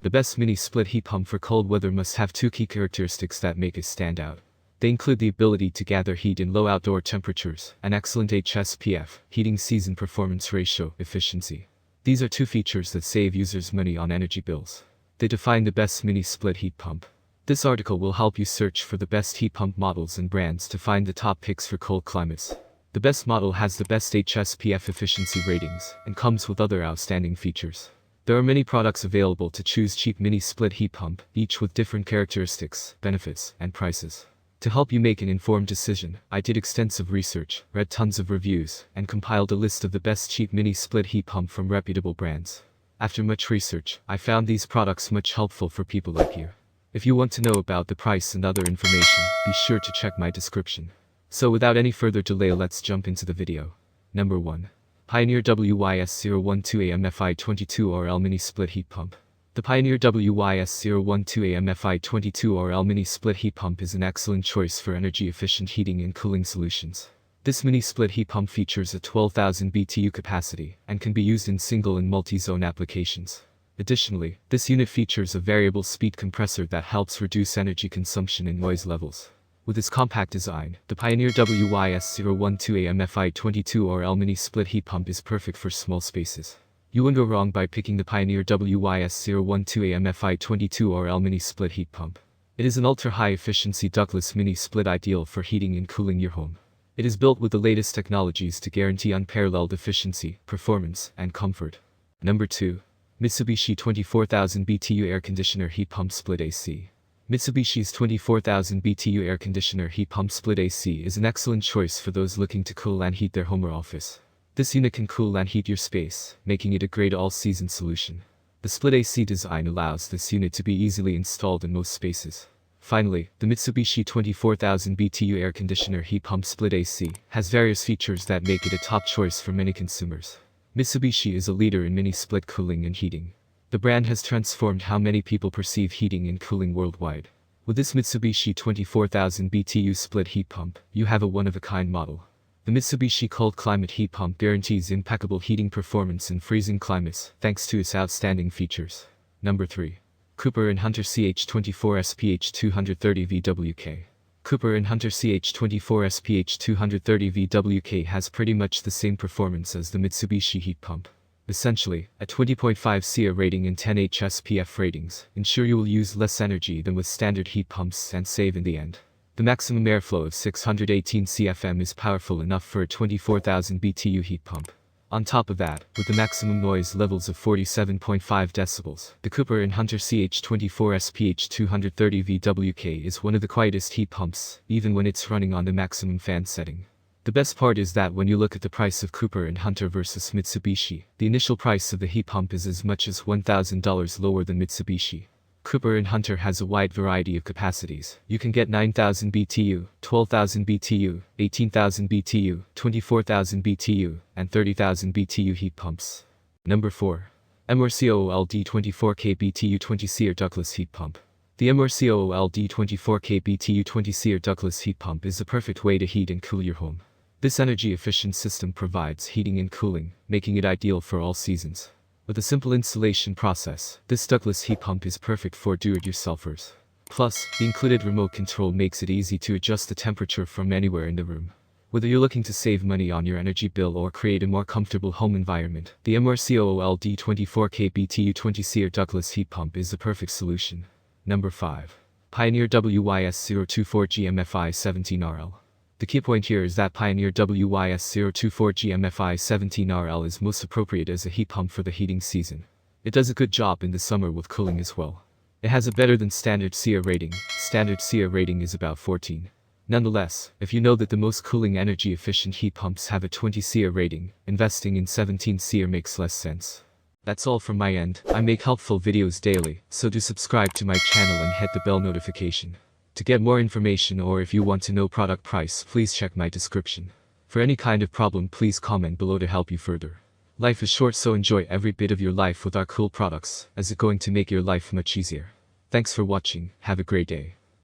The best mini split heat pump for cold weather must have two key characteristics that make it stand out. They include the ability to gather heat in low outdoor temperatures, and excellent HSPF, heating season performance ratio, efficiency. These are two features that save users money on energy bills. They define the best mini split heat pump. This article will help you search for the best heat pump models and brands to find the top picks for cold climates. The best model has the best HSPF efficiency ratings and comes with other outstanding features. There are many products available to choose cheap mini split heat pump, each with different characteristics, benefits, and prices. To help you make an informed decision, I did extensive research, read tons of reviews, and compiled a list of the best cheap mini split heat pump from reputable brands. After much research, I found these products much helpful for people like you. If you want to know about the price and other information, be sure to check my description. So without any further delay, let's jump into the video. Number 1. Pioneer WYS012AM-FI22RL Mini Split Heat Pump. The Pioneer WYS012AM-FI22RL Mini Split Heat Pump is an excellent choice for energy-efficient heating and cooling solutions. This mini split heat pump features a 12,000 BTU capacity and can be used in single and multi-zone applications. Additionally, this unit features a variable speed compressor that helps reduce energy consumption and noise levels. With its compact design, the Pioneer WYS012AM-FI22RL Mini Split Heat Pump is perfect for small spaces. You won't go wrong by picking the Pioneer WYS012AM-FI22RL Mini Split Heat Pump. It is an ultra-high efficiency ductless mini split ideal for heating and cooling your home. It is built with the latest technologies to guarantee unparalleled efficiency, performance, and comfort. Number 2. Mitsubishi 24,000 BTU Air Conditioner Heat Pump Split AC. Mitsubishi's 24,000 BTU air conditioner heat pump split AC is an excellent choice for those looking to cool and heat their home or office. This unit can cool and heat your space, making it a great all-season solution. The split AC design allows this unit to be easily installed in most spaces. Finally, the Mitsubishi 24,000 BTU air conditioner heat pump split AC has various features that make it a top choice for many consumers. Mitsubishi is a leader in mini split cooling and heating. The brand has transformed how many people perceive heating and cooling worldwide. With this Mitsubishi 24,000 BTU split heat pump, you have a one-of-a-kind model. The Mitsubishi Cold Climate Heat Pump guarantees impeccable heating performance in freezing climates, thanks to its outstanding features. Number 3. Cooper & Hunter CH24SPH230 VWK. Cooper & Hunter CH24SPH230 VWK has pretty much the same performance as the Mitsubishi heat pump. Essentially, a 20.5 SEER rating and 10 HSPF ratings ensure you will use less energy than with standard heat pumps and save in the end. The maximum airflow of 618 CFM is powerful enough for a 24,000 BTU heat pump. On top of that, with the maximum noise levels of 47.5 decibels, the Cooper & Hunter CH24SPH230 VWK is one of the quietest heat pumps, even when it's running on the maximum fan setting. The best part is that when you look at the price of Cooper & Hunter versus Mitsubishi, the initial price of the heat pump is as much as $1,000 lower than Mitsubishi. Cooper & Hunter has a wide variety of capacities. You can get 9,000 BTU, 12,000 BTU, 18,000 BTU, 24,000 BTU, and 30,000 BTU heat pumps. Number 4. MRCOOL D24K BTU 20 SEER Ductless Heat Pump. The MRCOOL D24K BTU 20 SEER Ductless Heat Pump is the perfect way to heat and cool your home. This energy-efficient system provides heating and cooling, making it ideal for all seasons. With a simple installation process, this ductless heat pump is perfect for do-it-yourselfers. Plus, the included remote control makes it easy to adjust the temperature from anywhere in the room. Whether you're looking to save money on your energy bill or create a more comfortable home environment, the MRCOOL D24K BTU 20 SEER Ductless Heat Pump is the perfect solution. Number 5. Pioneer WYS024GMFI17RL. The key point here is that Pioneer WYS024GMFI17RL is most appropriate as a heat pump for the heating season. It does a good job in the summer with cooling as well. It has a better than standard SEER rating. Standard SEER rating is about 14. Nonetheless, if you know that the most cooling energy efficient heat pumps have a 20 SEER rating, investing in 17 SEER makes less sense. That's all from my end. I make helpful videos daily, so do subscribe to my channel and hit the bell notification. To get more information or if you want to know product price, please check my description. For any kind of problem, please comment below to help you further. Life is short, so enjoy every bit of your life with our cool products, as it's going to make your life much easier. Thanks for watching, have a great day.